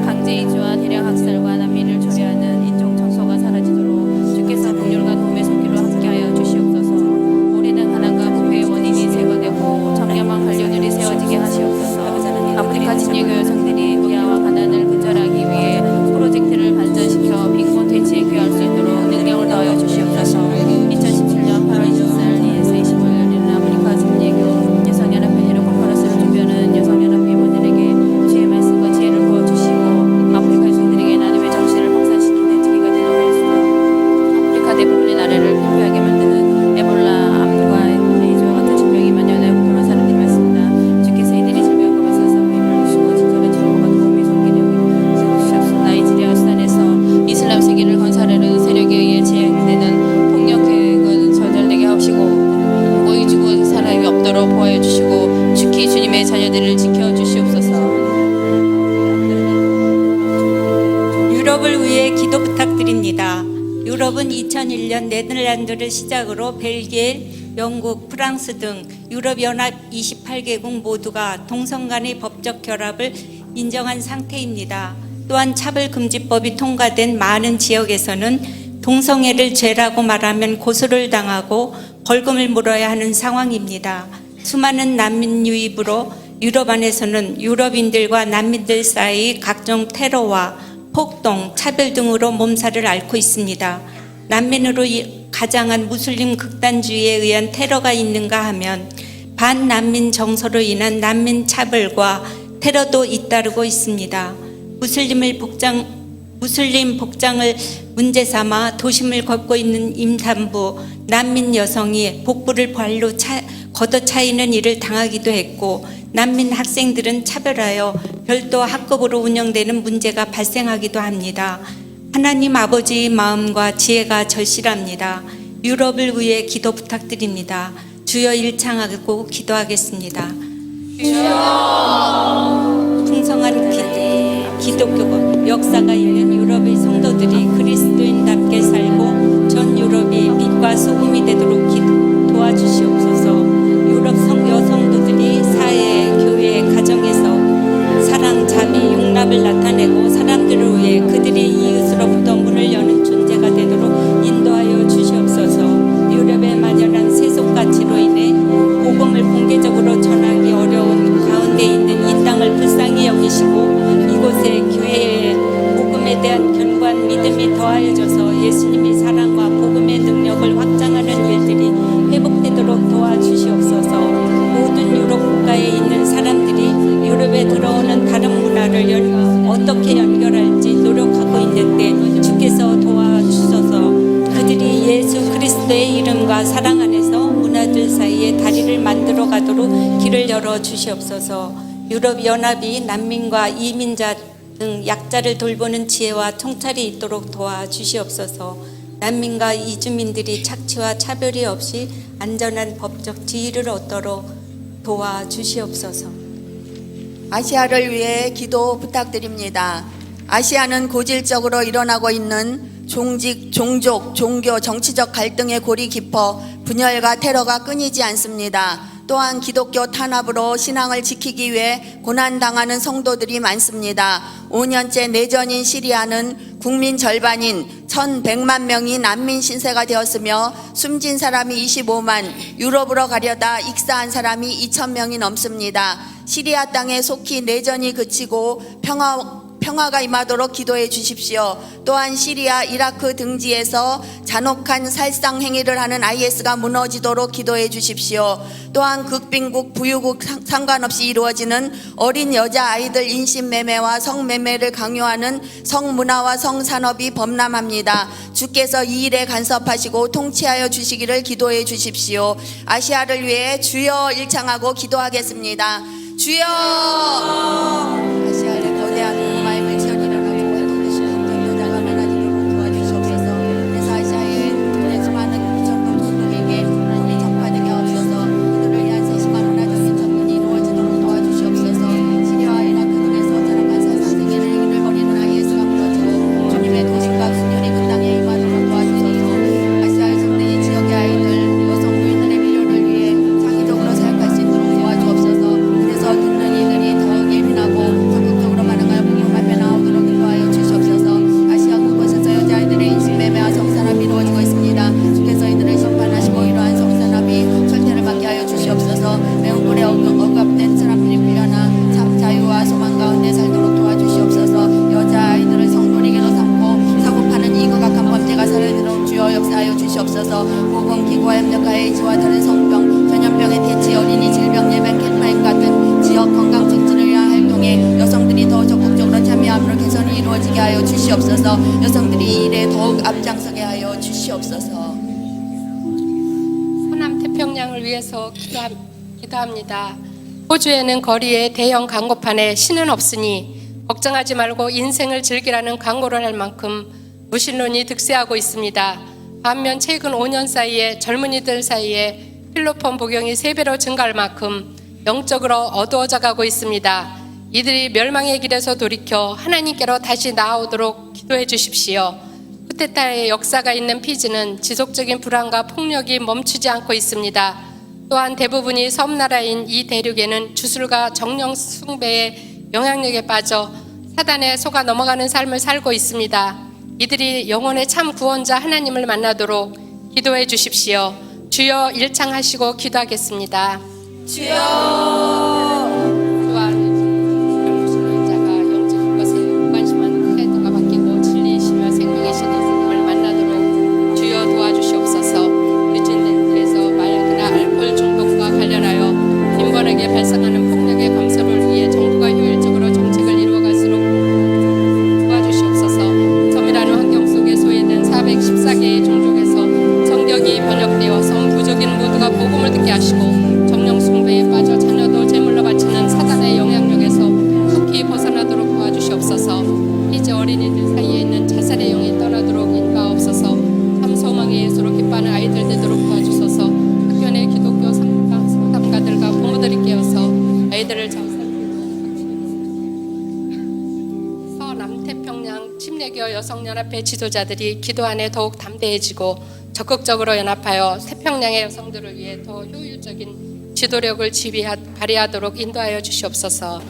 강제 이주와 대량 학살과 난민을 초래하는 인종 청소가 사라지도록 주께서 긍휼과 도움의 손길로 함께하여 주시옵소서. 오래된 가난과 부패의 원인이 제거되고 청렴한 관료들이 세워지게 하시옵소서. 아프리카 진예교 여성들이 기아와 가난을 근절하기 위해 프로젝트를 발전시켜 빈곤 퇴치에 기여할 수 있도록 능력을 더하여 주시옵소서. 2017년 8월 24일 2에서 25일 열리는 아프리카 진예교 여성연합회 대륙 컨퍼런스를 준비하는 여성연합회 회원들에게 주의 말씀과 지혜를 부어주시고 아프리카 여성들에게 나눔의 정신을 확산시키는 계기가 되도록 하였으며 아프리카 대부분의 나라를 피폐하게 만드는 에볼라, 암과 에이즈와 같은 질병이 만연하여 고통을 사람들이 많습니다. 주께서 이들이 질병을 사서 회복을 주시고 진정한 진보가 도움이 손길이 세우시옵소서. 나이지리아 수단에서 이슬람 세계를 건설하려는 세력에 의해 진행되는 폭력 계획은 저절되게 하시고 고위주고 사람이 없도록 보호해 주시고 주키 주님의 자녀들을 지켜 주시옵소서. 유럽을 위해 기도 부탁드립니다. 유럽은 2001년 네덜란드를 시작으로 벨기에, 영국, 프랑스 등 유럽연합 28개국 모두가 동성 간의 법적 결합을 인정한 상태입니다. 또한 차별금지법이 통과된 많은 지역에서는 동성애를 죄라고 말하면 고소를 당하고 벌금을 물어야 하는 상황입니다. 수많은 난민 유입으로 유럽 안에서는 유럽인들과 난민들 사이 각종 테러와 폭동, 차별 등으로 몸살을 앓고 있습니다. 난민으로 가장한 무슬림 극단주의에 의한 테러가 있는가 하면 반난민 정서로 인한 난민 차별과 테러도 잇따르고 있습니다. 무슬림 복장을 문제 삼아 도심을 걷고 있는 임산부, 난민 여성이 복부를 발로 걷어차이는 일을 당하기도 했고 난민 학생들은 차별하여 별도 학급으로 운영되는 문제가 발생하기도 합니다. 하나님 아버지의 마음과 지혜가 절실합니다. 유럽을 위해 기도 부탁드립니다. 주여 일창하고 기도하겠습니다. 주여 풍성한 기독교 역사가 있는 유럽의 성도들이 그리스도인답게 살고 전 유럽이 빛과 소금이 되도록 도와주시옵소서. 유럽 여성도들이 사회, 교회, 가정에서 사랑, 자비, 용납을 나타내고 사람들을 위해 그들의 이웃으로부터 문을 여는 존재가 되도록 인도하여 주시옵소서. 유럽에 만연한 세속가치로 인해 복음을 공개적으로 전하기 어려운 가운데 있는 이 땅을 불쌍히 여기시고 이곳에 교회의 복음에 대한 견고한 믿음이 더하여져서 예수님의 사랑과 복음의 능력을 확장하는 일들이 회복되도록 도와주시옵소서. 모든 유럽 국가에 있는 사람들이 유럽에 들어오는 다른 문화를 어떻게 연결할지 노력하고 있는데 주께서 도와주셔서 그들이 예수 그리스도의 이름과 사랑 안에서 문화들 사이에 다리를 만들어 가도록 길을 열어 주시옵소서. 유럽연합이 난민과 이민자 등 약자를 돌보는 지혜와 통찰이 있도록 도와주시옵소서. 난민과 이주민들이 착취와 차별이 없이 안전한 법적 지위를 얻도록 도와주시옵소서. 아시아를 위해 기도 부탁드립니다. 아시아는 고질적으로 일어나고 있는 종직, 종족, 종교, 정치적 갈등의 골이 깊어 분열과 테러가 끊이지 않습니다. 또한 기독교 탄압으로 신앙을 지키기 위해 고난당하는 성도들이 많습니다. 5년째 내전인 시리아는 국민 절반인 1,100만 명이 난민 신세가 되었으며 숨진 사람이 25만, 유럽으로 가려다 익사한 사람이 2,000명이 넘습니다. 시리아 땅에 속히 내전이 그치고 평화가 임하도록 기도해 주십시오. 또한 시리아, 이라크 등지에서 잔혹한 살상 행위를 하는 IS가 무너지도록 기도해 주십시오. 또한 극빈국, 부유국 상관없이 이루어지는 어린 여자아이들 인신매매와 성매매를 강요하는 성문화와 성산업이 범람합니다. 주께서 이 일에 간섭하시고 통치하여 주시기를 기도해 주십시오. 아시아를 위해 주여 일창하고 기도하겠습니다. 주여! 아시아의 거대한 음마의 맹렬이 일어나고 전도자가 많아지도록 도와주시옵소서. 그래서 아시아의 수많은 전도 종족에게 복음이 전파되게 하옵소서. 그들을 위한 세심한 문화적인 접근이 이루어지도록 도와주시옵소서. 시리아와 이라크 등에서 자랑한 살상생애를 행위를 벌이는 IS가 무너지고 주님의 도심과 순혈이 그 땅에 임하도록 도와주소서. 아시아의 성대의 지역의 아이들, 여성 부인들의 필요를 위해 창의적으로 사역할 수 있도록 도와주옵소서. 그래서 듣는 이들이 더욱 예민하고 적극적으로 반응하여 복음 앞에 나오도록 인도하여 주시옵소서. 아시아 곳곳에서 여자아이들의 인신매매와 성산업이 이루어지고 있습니다. 주께서 이들을 심판하시고 이러한 성산업이 철퇴를 받게 하여 주시옵소서. 매운 꿀에 억압된 사람들이 풀려나 참 자유와 소망 가운데 살도록 도와주시옵소서. 여자아이들을 성놀이개로 삼고 사고파는 이거 각한 범죄가 사라지도록 주여 역사하여 주시옵소서. 보건기구와 협력하여 이지와 다른 성병, 전염병의 대치, 어린이 질병 예방 캠페인 같은 지역 건강 촉진을 위한 활동에 여성들이 더 적극적으로 참여함으로 개선이 이루어지게 하여 주시옵소서. 여성들이 이 일에 더욱 앞장서게 하여 주시옵소서. 서남 태평양을 위해서 기도합니다. 호주에는 거리에 대형 광고판에 신은 없으니 걱정하지 말고 인생을 즐기라는 광고를 할 만큼 무신론이 득세하고 있습니다. 반면 최근 5년 사이에 젊은이들 사이에 필로폰 복용이 3배로 증가할 만큼 영적으로 어두워져 가고 있습니다. 이들이 멸망의 길에서 돌이켜 하나님께로 다시 나아오도록 기도해 주십시오. 쿠데타의 역사가 있는 피지는 지속적인 불안과 폭력이 멈추지 않고 있습니다. 또한 대부분이 섬나라인 이 대륙에는 주술과 정령 숭배의 영향력에 빠져 사단에 속아 넘어가는 삶을 살고 있습니다. 이들이 영혼의 참 구원자 하나님을 만나도록 기도해 주십시오. 주여 일창하시고 기도하겠습니다. 주여! 또한 자가 영적인 것에 무관심한 태도가 바뀌고 진리이시며 생명이신 예수님을 만나도록 주여 도와주시옵소서. 유진들에서 마약이나 알코올 중독과 관련하여 빈번하게 발생하는 폭력의 감소를 위해 정부가 효율적으로 정책을 이루어갈수록 도와주시옵소서. 섬이라는 환경 속에 소외된 414개의 종족에서 성격이 번역되어 섬 부족인 모두가 복음을 듣게 하시고 정령 숭배에 빠져 자녀도 제물로 바치는 사단의 영향력에서 속히 벗어나도록 도와주시옵소서. 이제 어린이들 사이에 있는 자살의 영이 떠나도록 인도하옵소서. 참 소망의 예수로 기뻐하는 아이들 되도록 도와주소서. 학교 내 기독교 상담가들과 부모들이 깨어서 아이들을 잘 살피고 서남태평양 침례교 여성연합회 지도자들이 기도 안에 더욱 담대해지고 적극적으로 연합하여 태평양의 여성들을 위해 더 효율적인 지도력을 발휘하도록 인도하여 주시옵소서.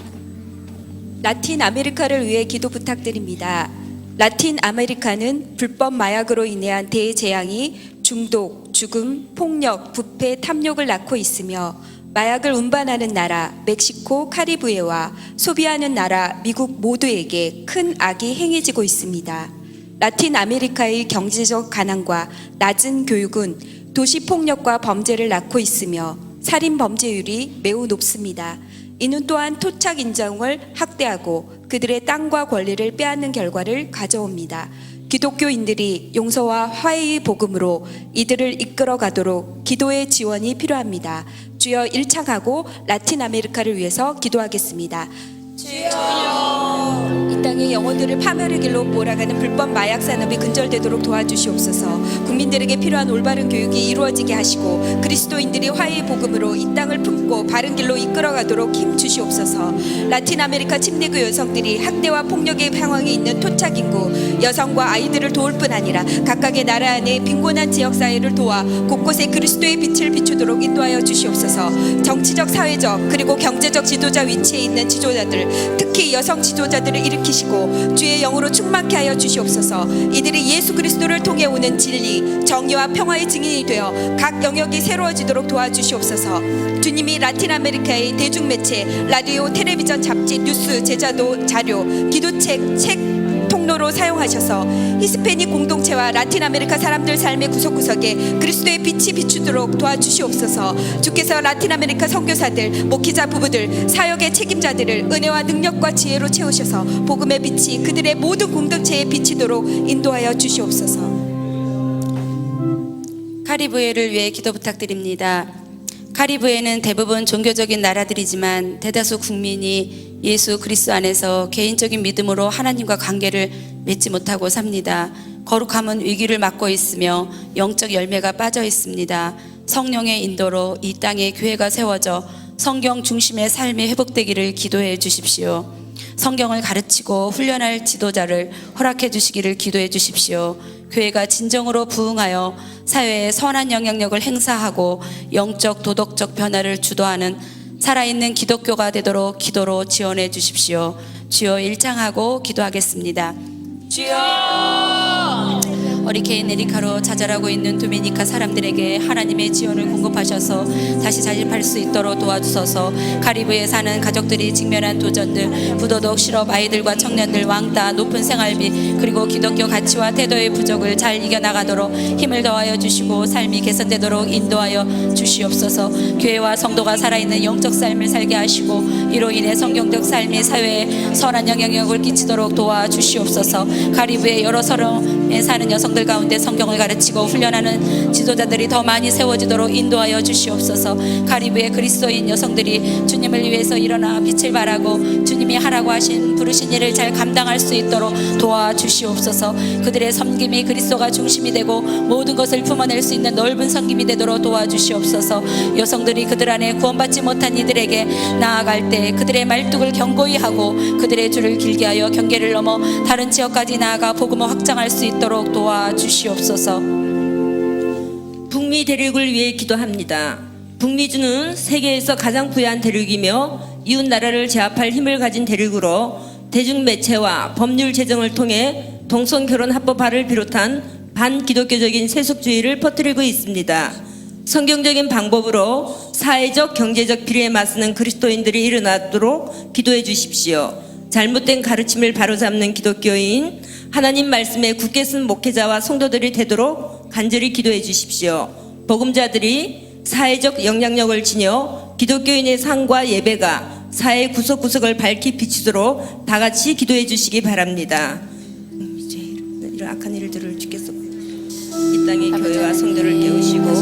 라틴 아메리카를 위해 기도 부탁드립니다. 라틴 아메리카는 불법 마약으로 인한 대재앙이 중독, 죽음, 폭력, 부패, 탐욕을 낳고 있으며 마약을 운반하는 나라 멕시코, 카리브해와 소비하는 나라 미국 모두에게 큰 악이 행해지고 있습니다. 라틴 아메리카의 경제적 가난과 낮은 교육은 도시 폭력과 범죄를 낳고 있으며 살인 범죄율이 매우 높습니다. 이는 또한 토착 인종을 학대하고 그들의 땅과 권리를 빼앗는 결과를 가져옵니다. 기독교인들이 용서와 화해의 복음으로 이들을 이끌어 가도록 기도의 지원이 필요합니다. 주여 일창하고 라틴 아메리카를 위해서 기도하겠습니다. 이 땅의 영혼들을 파멸의 길로 몰아가는 불법 마약 산업이 근절되도록 도와주시옵소서. 국민들에게 필요한 올바른 교육이 이루어지게 하시고 그리스도인들이 화해의 복음으로 이 땅을 품고 바른 길로 이끌어가도록 힘 주시옵소서. 라틴 아메리카 침례교 여성들이 학대와 폭력의 상황이 있는 토착 인구 여성과 아이들을 도울 뿐 아니라 각각의 나라 안에 빈곤한 지역 사회를 도와 곳곳에 그리스도의 빛을 비추도록 인도하여 주시옵소서. 정치적, 사회적 그리고 경제적 지도자 위치에 있는 지도자들, 특히 여성 지도자들을 일으키시고 주의 영으로 충만케 하여 주시옵소서. 이들이 예수 그리스도를 통해 오는 진리, 정의와 평화의 증인이 되어 각 영역이 새로워지도록 도와주시옵소서. 주님이 라틴 아메리카의 대중매체, 라디오, 텔레비전, 잡지, 뉴스, 제자도, 자료, 기도책, 책 통로로 사용하셔서 히스패닉 공동체와 라틴 아메리카 사람들 삶의 구석구석에 그리스도의 빛이 비추도록 도와주시옵소서. 주께서 라틴 아메리카 선교사들, 목회자 부부들, 사역의 책임자들을 은혜와 능력과 지혜로 채우셔서 복음의 빛이 그들의 모든 공동체에 비치도록 인도하여 주시옵소서. 카리브해를 위해 기도 부탁드립니다. 카리브해는 대부분 종교적인 나라들이지만 대다수 국민이 예수 그리스도 안에서 개인적인 믿음으로 하나님과 관계를 맺지 못하고 삽니다. 거룩함은 위기를 맞고 있으며 영적 열매가 빠져 있습니다. 성령의 인도로 이 땅에 교회가 세워져 성경 중심의 삶이 회복되기를 기도해 주십시오. 성경을 가르치고 훈련할 지도자를 허락해 주시기를 기도해 주십시오. 교회가 진정으로 부흥하여 사회에 선한 영향력을 행사하고 영적 도덕적 변화를 주도하는 살아있는 기독교가 되도록 기도로 지원해 주십시오. 주여 일창하고 기도하겠습니다. 주여! 허리케인 에리카로 좌절하고 있는 도미니카 사람들에게 하나님의 지원을 공급하셔서 다시 자립할 수 있도록 도와주소서. 카리브에 사는 가족들이 직면한 도전들, 부도덕, 실업, 아이들과 청년들, 왕따, 높은 생활비 그리고 기독교 가치와 태도의 부족을 잘 이겨나가도록 힘을 더하여 주시고 삶이 개선되도록 인도하여 주시옵소서. 교회와 성도가 살아있는 영적 삶을 살게 하시고 이로 인해 성경적 삶이 사회에 선한 영향력을 끼치도록 도와주시옵소서. 카리브의 여러 서름에 사는 여성들 가운데 성경을 가르치고 훈련하는 지도자들이 더 많이 세워지도록 인도하여 주시옵소서. 카리브의 그리스도인 여성들이 주님을 위해서 일어나 빛을 발하고 주님이 하라고 하신 부르신 일을 잘 감당할 수 있도록 도와주시옵소서. 그들의 섬김이 그리스도가 중심이 되고 모든 것을 품어낼 수 있는 넓은 섬김이 되도록 도와주시옵소서. 여성들이 그들 안에 구원받지 못한 이들에게 나아갈 때 그들의 말뚝을 견고히 하고 그들의 줄을 길게 하여 경계를 넘어 다른 지역까지 나아가 복음을 확장할 수 있도록 도와주시옵소서. 북미 대륙을 위해 기도합니다. 북미주는 세계에서 가장 부유한 대륙이며 이웃 나라를 제압할 힘을 가진 대륙으로 대중매체와 법률 제정을 통해 동성결혼 합법화를 비롯한 반기독교적인 세속주의를 퍼뜨리고 있습니다. 성경적인 방법으로 사회적, 경제적 비리에 맞서는 그리스도인들이 일어나도록 기도해 주십시오. 잘못된 가르침을 바로잡는 기독교인, 하나님 말씀에 굳게 쓴 목회자와 성도들이 되도록 간절히 기도해 주십시오. 복음자들이 사회적 영향력을 지녀 기독교인의 상과 예배가 사회 구석구석을 밝히 비추도록 다 같이 기도해 주시기 바랍니다. 이제 이런 악한 일들을 주께서 이 땅의 교회와 성도를 깨우시고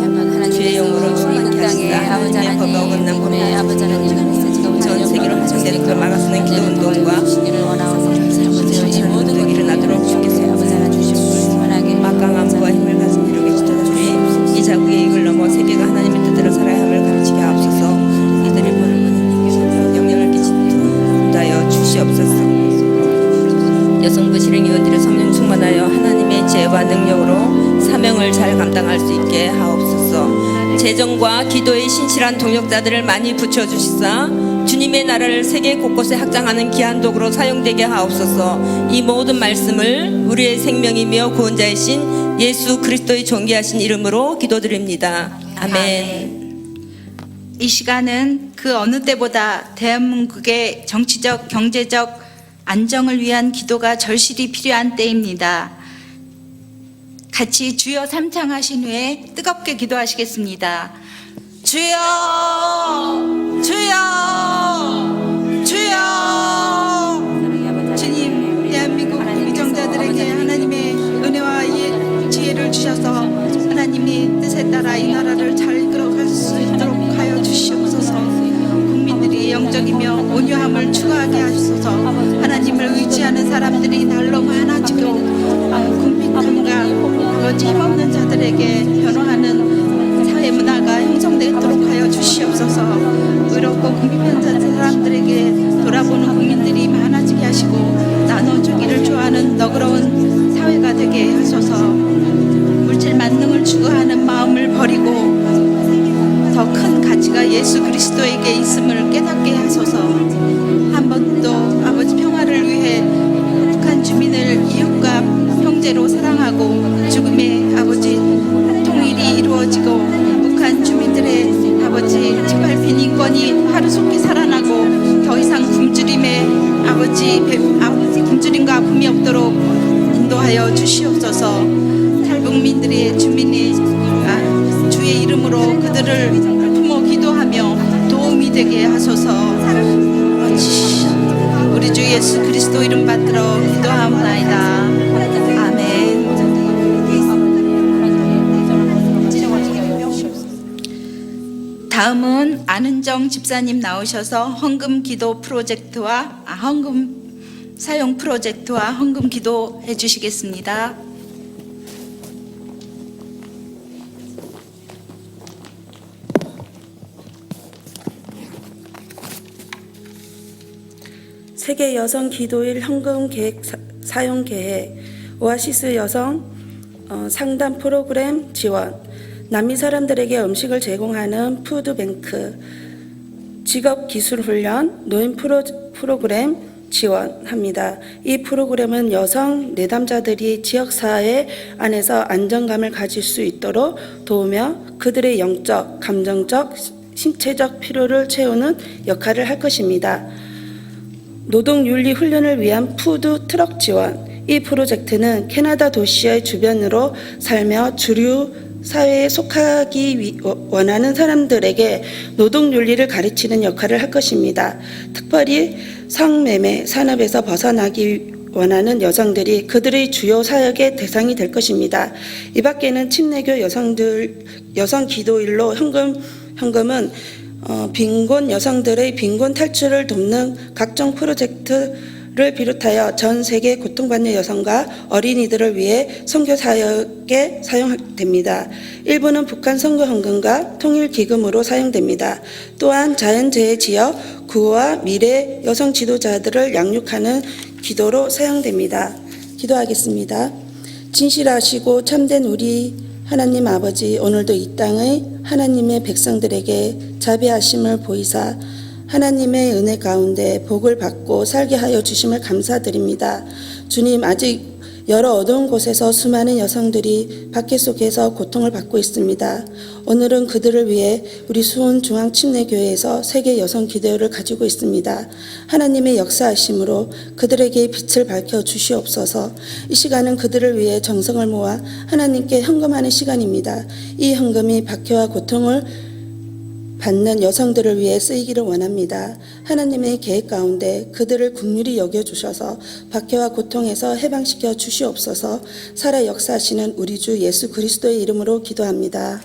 주의 영으로 충만케 하시사 하나님의 법에 어긋난 법을 전 세계로 확장되는 걸 막아서는 기도운동과 모든 일이 일어나도록 주께서 막강함과 힘을 가진 이름의 지도자들이 이 자국의 이익을 넘어 세계가 하나님의 뜻대로 살아야 함을 가르치게 하옵소서. 이들의 보는 영향을 끼친다여 주시옵소서. 여성부 실행위원들의 성령 충만하여 하나님의 지혜와 능력으로 사명을 잘 감당할 수 있게 하옵소서. 재정과 기도의 신실한 동역자들을 많이 붙여주시사 주님의 나라를 세계 곳곳에 확장하는 귀한 도구로 사용되게 하옵소서. 이 모든 말씀을 우리의 생명이며 구원자이신 예수 그리스도의 존귀하신 이름으로 기도드립니다. 아멘. 이 시간은 그 어느 때보다 대한민국의 정치적, 경제적 안정을 위한 기도가 절실히 필요한 때입니다. 같이 주여 삼창하신 후에 뜨겁게 기도하시겠습니다. 주여, 주여, 주여. 주님, 대한민국 위정자들에게 하나님의 은혜와 지혜를 주셔서 하나님의 뜻에 따라 이 나라를 잘 이끌어갈 수 있도록 하여 주시옵소서. 마음을 추가하게 하소서. 하나님을 의지하는 사람들이 날로 많아지고 궁핍함과 아버지 힘없는 자들에게 변호하는 사회 문화가 형성되도록 하여 주시옵소서. 의롭고 궁핍한 사람들에게 돌아보는 국민들이 많아지게 하시고 나눠주기를 좋아하는 너그러운 사회가 되게 하소서. 물질 만능을 추구하는 마음을 버리고 더 큰 가치가 예수 그리스도에게 있음을 깨닫게 하소서. 한 번도 아버지 평화를 위해 북한 주민을 이웃과 형제로 사랑하고 죽음의 아버지 통일이 이루어지고 북한 주민들의 아버지 짓밟힌 인권이 하루속히 살아나고 더 이상 굶주림의 굶주림과 아픔이 없도록 인도하여 주시옵소서. 탈북민들의 주민이 주의 이름으로 그들을 품어 기도하며 도움이 되게 하소서. 우리 주 예수 그리스도 이름 받들어 기도하옵나이다. 아멘. 다음은 안은정 집사님 나오셔서 헌금 기도 프로젝트와 헌금 사용 프로젝트와 헌금 기도 해주시겠습니다. 세계 여성 기도일 헌금 계획 사용 계획, 오아시스 여성 상담 프로그램 지원, 남미 사람들에게 음식을 제공하는 푸드뱅크, 직업 기술 훈련, 노인 프로그램 지원합니다. 이 프로그램은 여성 내담자들이 지역사회 안에서 안정감을 가질 수 있도록 도우며 그들의 영적, 감정적, 신체적 필요를 채우는 역할을 할 것입니다. 노동윤리 훈련을 위한 푸드 트럭 지원. 이 프로젝트는 캐나다 도시의 주변으로 살며 주류 사회에 속하기 원하는 사람들에게 노동윤리를 가르치는 역할을 할 것입니다. 특별히 성매매 산업에서 벗어나기 원하는 여성들이 그들의 주요 사역의 대상이 될 것입니다. 이 밖에는 침례교 여성 기도일로 현금은 빈곤 여성들의 빈곤 탈출을 돕는 각종 프로젝트를 비롯하여 전 세계 고통받는 여성과 어린이들을 위해 선교 사역에 사용됩니다. 일부는 북한 선거 헌금과 통일 기금으로 사용됩니다. 또한 자연재해 지역 구호와 미래 여성 지도자들을 양육하는 기도로 사용됩니다. 기도하겠습니다. 진실하시고 참된 우리 하나님 아버지, 오늘도 이 땅의 하나님의 백성들에게 자비하심을 보이사 하나님의 은혜 가운데 복을 받고 살게 하여 주심을 감사드립니다. 주님, 아직 여러 어두운 곳에서 수많은 여성들이 박해 속에서 고통을 받고 있습니다. 오늘은 그들을 위해 우리 수원중앙침례교회에서 세계 여성 기도회를 가지고 있습니다. 하나님의 역사하심으로 그들에게 빛을 밝혀 주시옵소서. 이 시간은 그들을 위해 정성을 모아 하나님께 헌금하는 시간입니다. 이 헌금이 박해와 고통을 받는 여성들을 위해 쓰이기를 원합니다. 하나님의 계획 가운데 그들을 긍휼히 여겨주셔서 박해와 고통에서 해방시켜 주시옵소서. 살아 역사하시는 우리 주 예수 그리스도의 이름으로 기도합니다.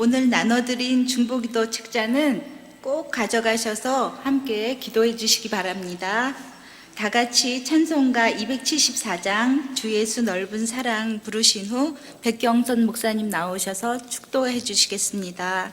오늘 나눠드린 중보기도 책자는 꼭 가져가셔서 함께 기도해 주시기 바랍니다. 다 같이 찬송가 274장 주 예수 넓은 사랑 부르신 후 백경선 목사님 나오셔서 축도해 주시겠습니다.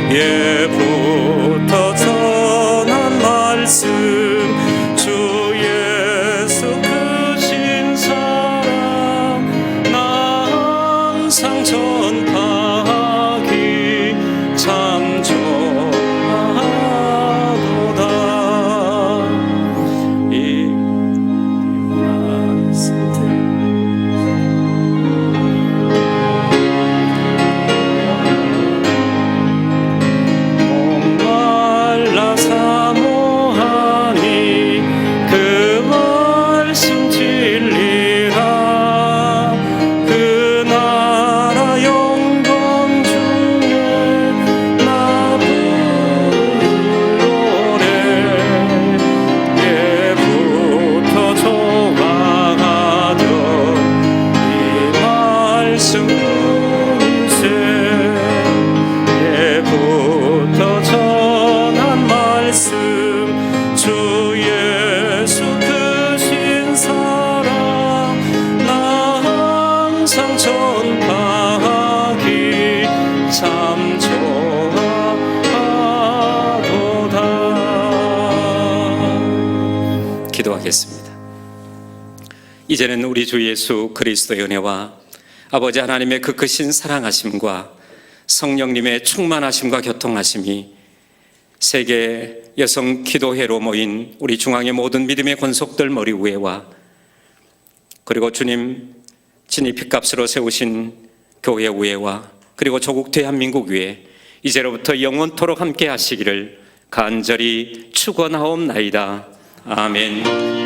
예부터 전한 말씀 주 예수 크신 사랑 나 항상 전파하기 참 좋아하도다. 이 말씀들 예부터 전한 말씀 주 예수 크신 사랑 나 항상 전파하기 참 좋아하도다. 기도하겠습니다. 이제는 우리 주 예수 그리스도의 은혜와 아버지 하나님의 그 크신 사랑하심과 성령님의 충만하심과 교통하심이 세계 여성 기도회로 모인 우리 중앙의 모든 믿음의 권속들 머리 위에와 그리고 주님 친히 핏값으로 세우신 교회 위에와 그리고 조국 대한민국 위에 이제로부터 영원토록 함께 하시기를 간절히 축원하옵나이다. 아멘.